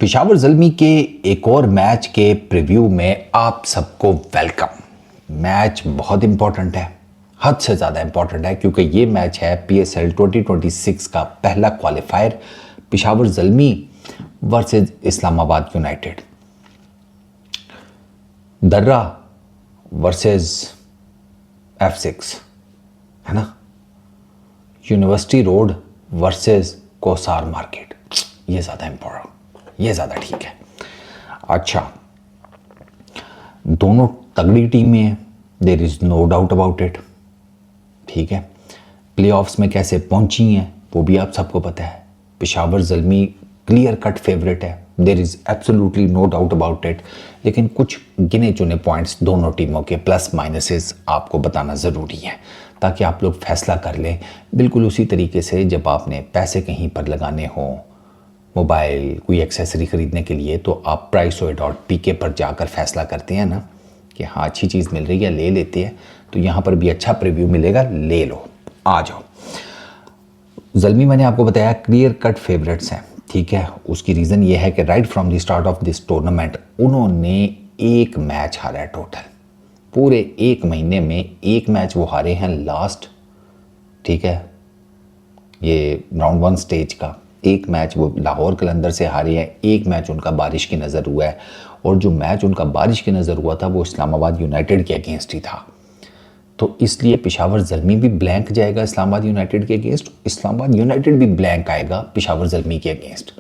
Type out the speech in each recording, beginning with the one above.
पेशावर ज़ल्मी के एक और मैच के प्रीव्यू में आप सबको वेलकम। मैच बहुत इंपॉर्टेंट है, हद से ज़्यादा इंपॉर्टेंट है, क्योंकि ये मैच है PSL 2026 का पहला qualifier, Peshawar Zalmi versus Islamabad United, दर्रा वर्सेस F6, है ना, यूनिवर्सिटी रोड वर्सेस कोसार मार्केट। ये ज़्यादा इंपॉर्टेंट, ये ज़्यादा ठीक है। अच्छा, दोनों तगड़ी टीमें हैं, there is no doubt about it. ठीक है, प्लेऑफ्स में कैसे पहुंची हैं वो भी आप सबको पता है। Peshawar Zalmi clear cut favourite है, there is absolutely no doubt about it. लेकिन कुछ गिने चुने पॉइंट्स दोनों टीमों के प्लस माइनसेस आपको बताना ज़रूरी है, ताकि आप लोग फैसला कर लें बिल्कुल उसी तरीके से जब आपने पैसे कहीं पर लगाने हों, मोबाइल कोई एक्सेसरी ख़रीदने के लिए, तो आप priceoe.pk पर जाकर फैसला करते हैं ना कि हाँ अच्छी चीज़ मिल रही है, ले लेते हैं। तो यहाँ पर भी अच्छा प्रीव्यू मिलेगा, ले लो, आ जाओ। ज़ल्मी मैंने आपको बताया क्लियर कट फेवरेट्स हैं, ठीक है। उसकी रीज़न ये है कि right from the start of this tournament उन्होंने एक मैच हारा है टोटल, पूरे एक महीने में एक मैच वो हारे हैं लास्ट, ठीक है। ये राउंड 1 स्टेज का एक मैच वो लाहौर कलंदर से हारे हैं, एक मैच उनका बारिश की नज़र हुआ है, और जो मैच उनका बारिश की नज़र हुआ था वो इस्लामाबाद यूनाइटेड के अगेंस्ट ही था। तो इसलिए पेशावर ज़ल्मी भी ब्लैंक जाएगा इस्लामाबाद यूनाइटेड के अगेंस्ट, इस्लामाबाद यूनाइटेड भी ब्लैंक आएगा पेशावर ज़ल्मी के अगेंस्ट।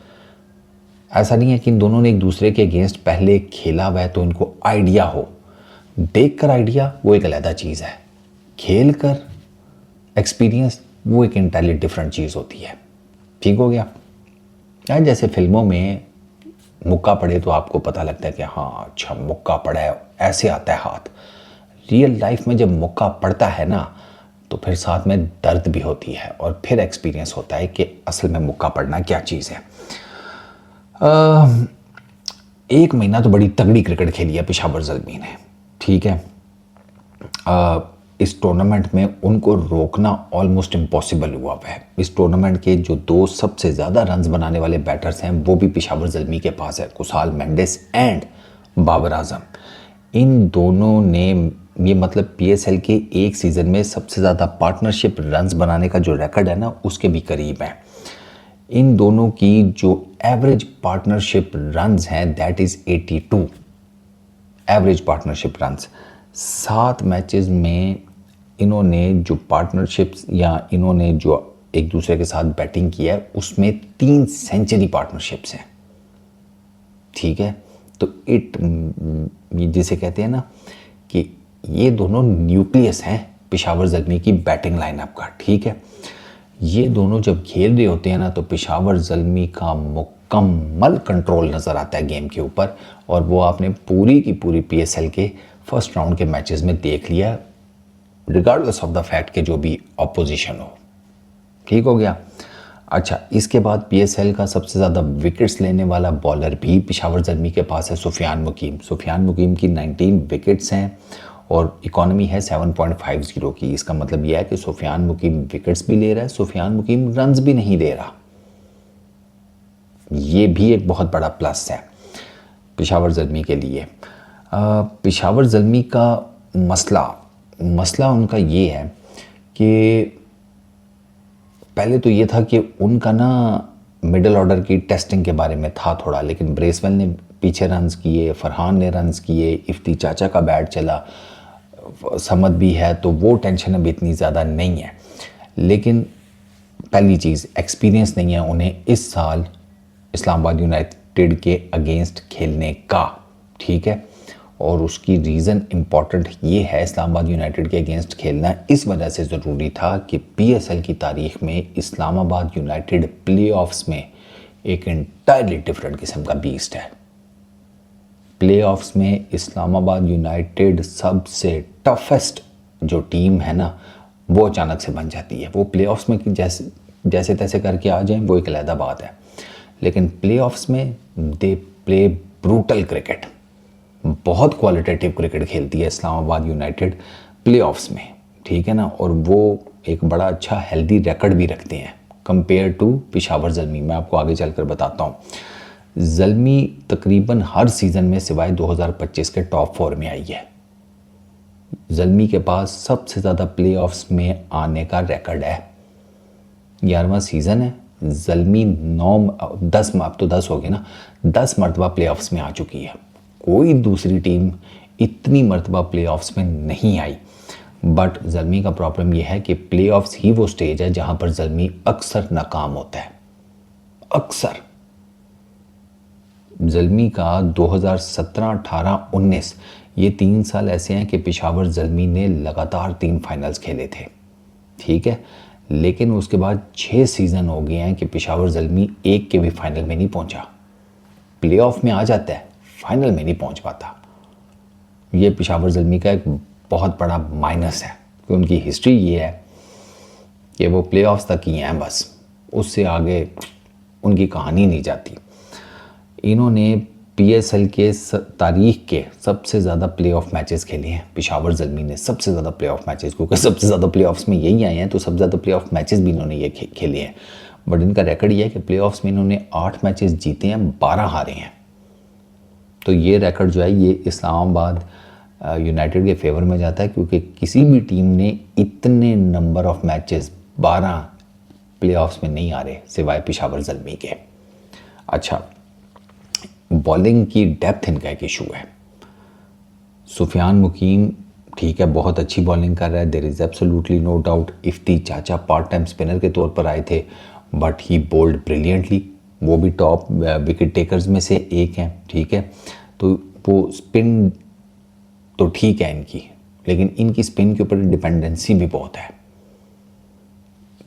ऐसा नहीं है कि इन दोनों ने एक दूसरे के अगेंस्ट पहले खेला हुआ है तो इनको आइडिया हो। देख कर आइडिया वो एक अलग चीज़ है, खेल कर एक्सपीरियंस वो एक इंटायरली डिफरेंट चीज़ होती है। ठीक हो गया। जैसे फिल्मों में मुक्का पड़े तो आपको पता लगता है कि हाँ अच्छा मुक्का पड़ा है, ऐसे आता है हाथ। रियल लाइफ में जब मुक्का पड़ता है ना तो फिर साथ में दर्द भी होती है, और फिर एक्सपीरियंस होता है कि असल में मुक्का पड़ना क्या चीज़ है। एक महीना तो बड़ी तगड़ी क्रिकेट खेली है पेशावर ज़ल्मी ने, ठीक है। इस टूर्नामेंट में उनको रोकना ऑलमोस्ट इम्पॉसिबल हुआ है। इस टूर्नामेंट के जो दो सबसे ज़्यादा रन्स बनाने वाले बैटर्स हैं वो भी पेशावर ज़ल्मी के पास है, कुसाल मेंडिस एंड बाबर आजम। इन दोनों ने ये मतलब PSL के एक सीज़न में सबसे ज़्यादा पार्टनरशिप रन्स बनाने का जो रिकॉर्ड है ना उसके भी करीब है। इन दोनों की जो एवरेज पार्टनरशिप रन्स हैं that is 82 average partnership runs. 7 matches में इन्होंने जो पार्टनरशिप्स या इन्होंने जो एक दूसरे के साथ बैटिंग किया है उसमें 3 सेंचुरी पार्टनरशिप्स हैं, ठीक है। तो जिसे कहते हैं ना कि ये दोनों न्यूक्लियस हैं पेशावर ज़ल्मी की बैटिंग लाइनअप का, ठीक है। ये दोनों जब खेल रहे होते हैं ना तो पेशावर ज़ल्मी का मुकम्मल कंट्रोल नज़र आता है गेम के ऊपर, और वो आपने पूरी की पूरी PSL के फर्स्ट राउंड के मैचेस में देख लिया, रिगार्डलेस ऑफ द फैक्ट के जो भी अपोजिशन हो। ठीक हो गया। अच्छा, इसके बाद PSL का सबसे ज़्यादा विकेट्स लेने वाला बॉलर भी पेशावर ज़ल्मी के पास है, सुफियान मुकीम। सुफियान मुकीम की 19 विकेट्स हैं और इकॉनमी है 7.50 की। इसका मतलब यह है कि सुफियान मुकीम विकेट्स भी ले रहा है, सुफियान मुकीम रन्स भी नहीं दे रहा। ये भी एक बहुत बड़ा प्लस है पेशावर ज़ल्मी के लिए। पेशावर ज़ल्मी का मसला उनका ये है कि पहले तो ये था कि उनका ना मिडिल ऑर्डर की टेस्टिंग के बारे में था थोड़ा, लेकिन ब्रेसवेल ने पीछे रन्स किए, फरहान ने रन्स किए, इफ्ती चाचा का बैट चला, समद भी है, तो वो टेंशन अब इतनी ज़्यादा नहीं है। लेकिन पहली चीज़ एक्सपीरियंस नहीं है उन्हें इस साल इस्लामाबाद यूनाइटेड के अगेंस्ट खेलने का, ठीक है। और उसकी रीज़न इम्पॉर्टेंट ये है, इस्लामाबाद यूनाइटेड के अगेंस्ट खेलना इस वजह से ज़रूरी था कि PSL की तारीख़ में इस्लामाबाद यूनाइटेड प्लेऑफ्स में एक इंटायरली डिफरेंट किस्म का बीस्ट है। प्लेऑफ्स में इस्लामाबाद यूनाइटेड सबसे टफेस्ट जो टीम है ना वो अचानक से बन जाती है। वो प्लेऑफ्स में जैसे तैसे करके आ जाएं वो एक अलग बात है, लेकिन प्लेऑफ्स में दे प्ले ब्रूटल क्रिकेट, बहुत क्वालिटेटिव क्रिकेट खेलती है इस्लामाबाद यूनाइटेड प्लेऑफ्स में, ठीक है ना। और वो एक बड़ा अच्छा हेल्दी रिकॉर्ड भी रखते हैं कंपेयर टू पेशावर ज़ल्मी। मैं आपको आगे चलकर बताता हूँ। ज़ल्मी तकरीबन हर सीज़न में सिवाय 2025 के टॉप 4 में आई है। ज़ल्मी के पास सबसे ज़्यादा प्लेऑफ्स में आने का रिकॉर्ड है। 11वां सीज़न है, ज़ल्मी 10 अब तो 10 हो गए ना, 10 मरतबा प्लेऑफ्स में आ चुकी है। कोई दूसरी टीम इतनी मरतबा प्लेऑफ्स में नहीं आई। बट ज़ल्मी का प्रॉब्लम यह है कि प्लेऑफ्स ही वो स्टेज है जहां पर ज़ल्मी अक्सर नाकाम होता है। अक्सर ज़ल्मी का 2017, 18, 19 ये 3 साल ऐसे हैं कि पेशावर ज़ल्मी ने लगातार 3 फाइनल्स खेले थे, ठीक है। लेकिन उसके बाद 6 सीज़न हो गए हैं कि पेशावर ज़ल्मी एक के भी फाइनल में नहीं पहुंचा। प्लेऑफ में आ जाता है, फाइनल में नहीं पहुंच पाता। ये पेशावर ज़ल्मी का एक बहुत बड़ा माइनस है कि उनकी हिस्ट्री ये है कि वो प्लेऑफ्स तक ही हैं बस, उससे आगे उनकी कहानी नहीं जाती। इन्होंने पीएसएल के तारीख के सबसे ज़्यादा प्लेऑफ मैचेस खेले हैं। पेशावर ज़ल्मी ने सबसे ज़्यादा प्लेऑफ मैचेस, क्योंकि सबसे ज़्यादा प्लेऑफ्स में यही आए हैं तो सबसे ज़्यादा प्लेऑफ मैचेस भी इन्होंने ये खेले हैं। बट इनका रिकॉर्ड ये है कि प्लेऑफ्स में इन्होंने 8 मैचेस जीते हैं, 12 हारे हैं। तो ये रिकॉर्ड जो है ये इस्लामाबाद यूनाइटेड के फेवर में जाता है, क्योंकि किसी भी टीम ने इतने नंबर ऑफ मैचेस 12 प्लेऑफ्स में नहीं आ रहे सिवाय पेशावर ज़ल्मी के। अच्छा, बॉलिंग की डेप्थ इनका एक इशू है। सुफियान मुकीम ठीक है, बहुत अच्छी बॉलिंग कर रहा है, there is absolutely no doubt. Ifti चाचा पार्ट टाइम स्पिनर के तौर पर आए थे, बट ही बोल्ड ब्रिलियंटली। वो भी टॉप विकेट टेकर्स में से एक हैं, ठीक है। तो वो स्पिन तो ठीक है इनकी, लेकिन इनकी स्पिन के ऊपर डिपेंडेंसी भी बहुत है।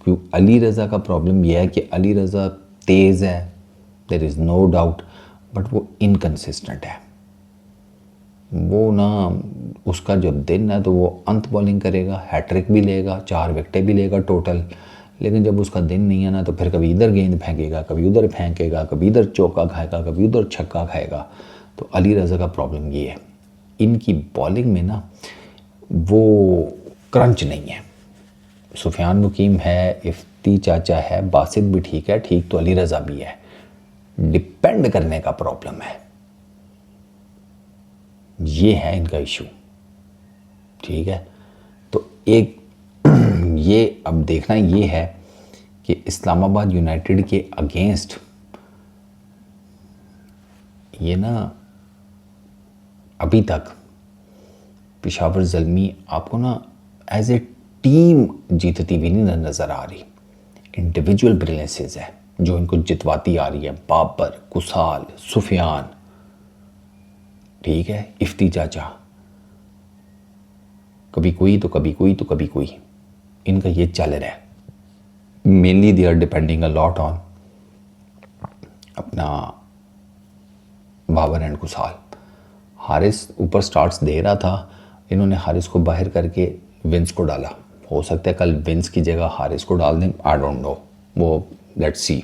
क्यों अली रज़ा का प्रॉब्लम यह है कि अली रज़ा तेज़ है, there is no doubt, but वो इनकन्सिस्टेंट है। वो ना, उसका जब दिन है तो वो अंत बॉलिंग करेगा, हैट्रिक भी लेगा, 4 विकेटें भी लेगा टोटल। लेकिन जब उसका दिन नहीं है ना तो फिर कभी इधर गेंद फेंकेगा, कभी उधर फेंकेगा, कभी इधर चौका खाएगा, कभी उधर छक्का खाएगा। तो अली रज़ा का प्रॉब्लम ये है, इनकी बॉलिंग में ना वो क्रंच नहीं है। सुफियान मुकीम है, इफ्ती चाचा है, बासित भी ठीक है, ठीक तो अली रज़ा भी है। डिपेंड करने का प्रॉब्लम है, ये है इनका इशू, ठीक है। तो एक ये अब देखना ये है कि इस्लामाबाद यूनाइटेड के अगेंस्ट ये ना अभी तक पेशावर ज़ल्मी आपको ना एज ए टीम जीतती भी नहीं नज़र आ रही। इंडिविजुअल ब्रिलियंसेस है जो इनको जितवाती आ रही है। बाबर, कुसाल, सुफियान, ठीक है, इफ्ती चाचा, कभी कोई तो कभी कोई तो कभी कोई, इनका ये चल रहा है। Mainly they are depending a lot on अपना बाबर एंड कुसाल। हारिस ऊपर स्टार्ट्स दे रहा था, इन्होंने हारिस को बाहर करके विंस को डाला। हो सकता है कल विंस की जगह हारिस को डाल दें, आई डोंट नो, वो लेट्स सी।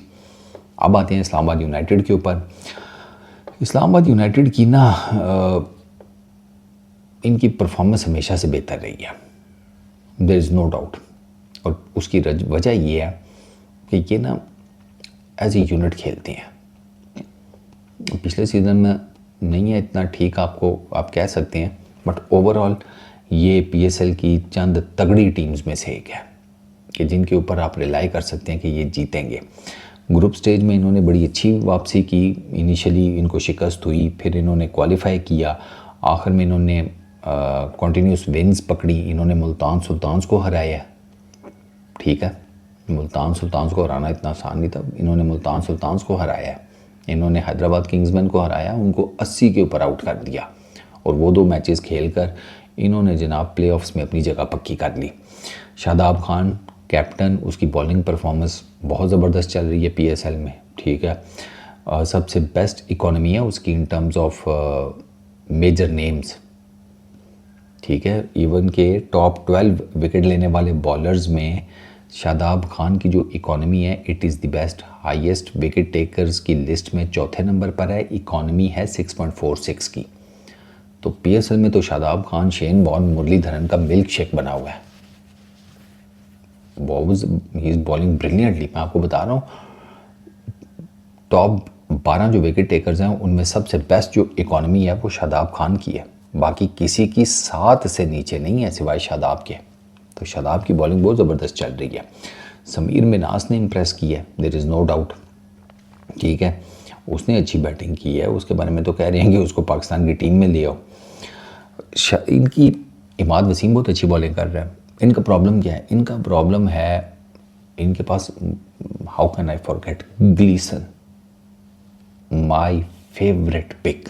अब आते हैं इस्लामाबाद यूनाइटेड के ऊपर। इस्लामाबाद यूनाइटेड की ना इनकी परफॉर्मेंस हमेशा से बेहतर रही है, देयर इज़ नो डाउट। और उसकी वजह ये है कि ये ना एज ए यूनिट खेलते हैं। पिछले सीज़न में नहीं है इतना ठीक, आपको आप कह सकते हैं, बट ओवरऑल ये पीएसएल की चंद तगड़ी टीम्स में से एक है कि जिनके ऊपर आप रिलाई कर सकते हैं कि ये जीतेंगे। ग्रुप स्टेज में इन्होंने बड़ी अच्छी वापसी की, इनिशियली इनको शिकस्त हुई, फिर इन्होंने क्वालिफाई किया, आखिर में इन्होंने कॉन्टीन्यूस विन्स पकड़ी। इन्होंने मुल्तान सुल्तान्स को हराया, ठीक है, मुल्तान सुल्तान्स को हराना इतना आसान नहीं था, इन्होंने मुल्तान सुल्तान्स को हराया। इन्होंने हैदराबाद किंग्समैन को हराया, उनको 80 के ऊपर आउट कर दिया, और वो 2 मैचेस खेलकर इन्होंने जनाब प्लेऑफ्स में अपनी जगह पक्की कर ली। शादाब खान कैप्टन, उसकी बॉलिंग परफॉर्मेंस बहुत ज़बरदस्त चल रही है पीएसएल में, ठीक है। सबसे बेस्ट इकोनॉमी है उसकी in terms of major names, ठीक है। इवन के टॉप 12 विकेट लेने वाले बॉलर्स में शादाब खान की जो इकोनॉमी है it is the best. Highest wicket takers की लिस्ट में 4थे नंबर पर है, इकोनॉमी है 6.46 की। तो पीएसएल में तो शादाब खान, शेन वॉर्न, मुरलीधरन का मिल्क शेक बना हुआ है। ही इज बॉलिंग ब्रिलियंटली, मैं आपको बता रहा हूँ। टॉप 12 जो विकेट टेकर्स हैं उनमें सबसे बेस्ट जो इकॉनमी है वो शादाब खान की है, बाकी किसी की 7 से नीचे नहीं है सिवाय शादाब के। तो शादाब की बॉलिंग बहुत ज़बरदस्त चल रही है। समीर मिन्हास ने इम्प्रेस की है, देयर इज़ नो डाउट, ठीक है, उसने अच्छी बैटिंग की है, उसके बारे में तो कह रहे हैं कि उसको पाकिस्तान की टीम में ले आओ। इनकी इमाद वसीम बहुत अच्छी बॉलिंग कर रहा है। इनका प्रॉब्लम क्या है? इनका प्रॉब्लम है इनके पास, how can I forget, Gleeson, my favourite pick.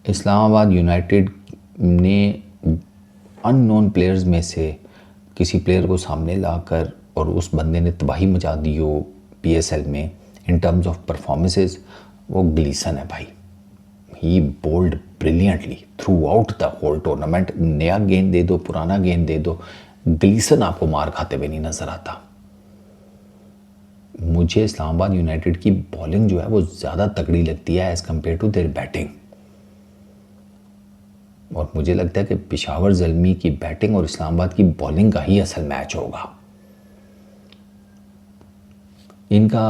Islamabad united ने अननोन प्लेयर्स में से किसी प्लेयर को सामने लाकर और उस बंदे ने तबाही मचा दी हो PSL में इन टर्म्स ऑफ परफॉर्मेंसेस, वो ग्लीसन है भाई। He bowled brilliantly throughout the whole tournament. नया गेंद दे दो, पुराना गेंद दे दो, ग्लीसन आपको मार खाते हुए नहीं नजर आता। मुझे इस्लामाबाद यूनाइटेड की बॉलिंग जो है वो ज़्यादा तगड़ी लगती है as compare to their batting. और मुझे लगता है कि पेशावर ज़ल्मी की बैटिंग और इस्लामाबाद की बॉलिंग का ही असल मैच होगा। इनका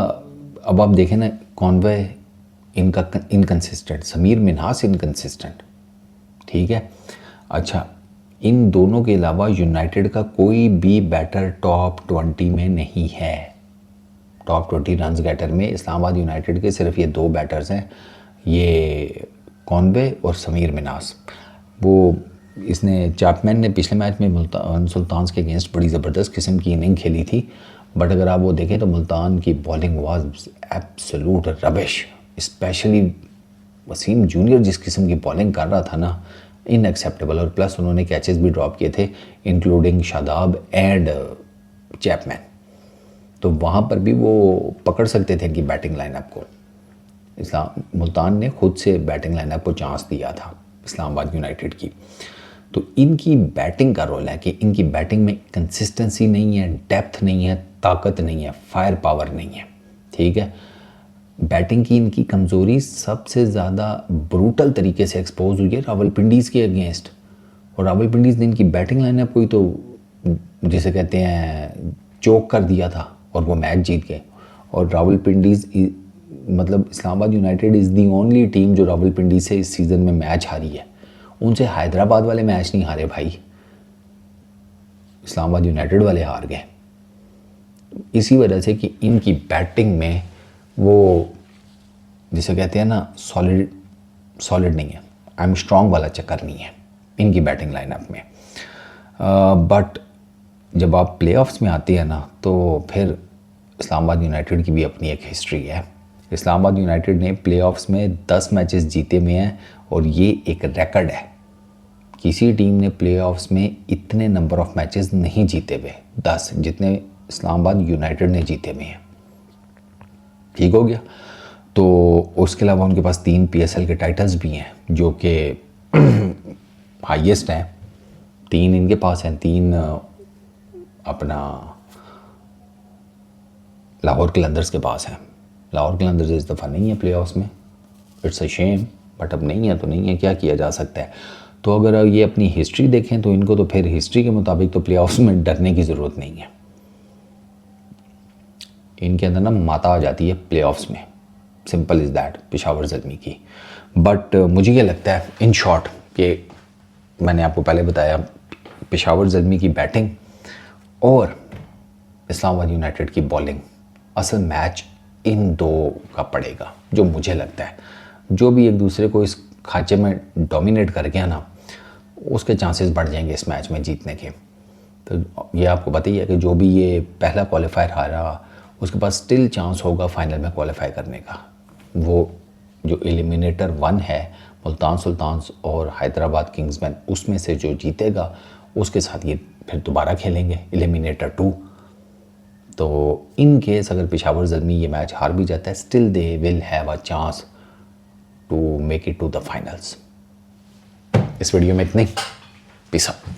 अब आप देखें ना, कॉन्वे इनका इनकंसिस्टेंट, समीर मिन्हास इनकंसिस्टेंट, ठीक है। अच्छा, इन दोनों के अलावा यूनाइटेड का कोई भी बैटर टॉप 20 में नहीं है। टॉप 20 रन्स गेटर में इस्लामाबाद यूनाइटेड के सिर्फ ये 2 बैटर्स हैं, ये कॉन्वे और समीर मिन्हास। वो इसने चैपमैन ने पिछले मैच में मुल्तान सुल्तान्स के अगेंस्ट बड़ी ज़बरदस्त किस्म की इनिंग खेली थी, बट अगर आप वो देखें तो मुल्तान की bowling was absolutely rubbish. Specially Wasim junior जिस किस्म की बॉलिंग कर रहा था ना, इनएक्सेप्टेबल। और प्लस उन्होंने कैचेस भी ड्रॉप किए थे इंक्लूडिंग शादाब एंड चैपमैन, तो वहाँ पर भी वो पकड़ सकते थे इनकी बैटिंग लाइनअप को। मुल्तान ने खुद से बैटिंग लाइनअप को चांस दिया था इस्लामाबाद यूनाइटेड की। तो इनकी बैटिंग का रोल है कि इनकी बैटिंग में कंसिस्टेंसी नहीं है, डेप्थ नहीं है, ताकत नहीं है, फायर पावर नहीं है, ठीक है। बैटिंग की इनकी कमज़ोरी सबसे ज़्यादा ब्रूटल तरीके से एक्सपोज हुई है रावलपिंडीज़ के अगेंस्ट। और रावलपिंडीज़ ने इनकी बैटिंग लाइनअप को ही तो जिसे कहते हैं चोक कर दिया था और वो मैच जीत गए। और रावलपिंडीज़ मतलब Islamabad United is the only team जो रावलपिंडी से इस सीज़न में मैच हारी है। उनसे हैदराबाद वाले मैच नहीं हारे भाई, इस्लामाबाद यूनाइटेड वाले हार गए। इसी वजह से कि इनकी बैटिंग में वो जिसे कहते हैं ना सॉलिड नहीं है, आई एम स्ट्रॉन्ग वाला चक्कर नहीं है इनकी बैटिंग लाइनअप में। बट जब आप प्लेऑफ्स में आते हैं ना, तो फिर इस्लामाबाद यूनाइटेड की भी अपनी एक हिस्ट्री है। इस्लामाबाद यूनाइटेड ने प्लेऑफ्स में 10 मैचेस जीते हुए हैं और ये एक रिकॉर्ड है। किसी टीम ने प्लेऑफ्स में इतने नंबर ऑफ मैचेस नहीं जीते हुए, 10 जितने इस्लामाबाद यूनाइटेड ने जीते हुए हैं, ठीक हो गया। तो उसके अलावा उनके पास 3 PSL के टाइटल्स भी हैं जो कि हाईएस्ट हैं। 3 इनके पास हैं, 3 अपना लाहौर कलंदर्स के पास हैं। लाहौर कलंदर्स इस दफ़ा नहीं है प्लेऑफ्स में, इट्स अ शेम, बट अब नहीं है तो नहीं है, क्या किया जा सकता है। तो अगर ये अपनी हिस्ट्री देखें तो इनको तो फिर हिस्ट्री के मुताबिक तो प्लेऑफ्स में डरने की ज़रूरत नहीं है। इनके अंदर ना माता आ जाती है प्लेऑफ्स में, simple is that, Peshawar Zalmi की। बट मुझे ये लगता है इन शॉर्ट कि मैंने आपको पहले बताया पेशावर ज़ल्मी की बैटिंग और इस्लामाबाद यूनाइटेड की बॉलिंग, असल मैच इन 2 का पड़ेगा जो मुझे लगता है। जो भी एक दूसरे को इस खांचे में डोमिनेट कर गया ना, उसके चांसेस बढ़ जाएंगे इस मैच में जीतने के। तो ये आपको पता ही है कि जो भी ये पहला क्वालिफायर हारा उसके पास स्टिल चांस होगा फाइनल में क्वालिफाई करने का। वो जो एलिमिनेटर 1 है मुल्तान सुल्तान्स और हैदराबाद किंग्समैन, उसमें से जो जीतेगा उसके साथ ये फिर दोबारा खेलेंगे एलिमिनेटर 2। तो इन केस अगर पेशावर ज़ल्मी ये मैच हार भी जाता है, still they will have a chance to make it to the finals. इस वीडियो में इतनी, पीस आउट।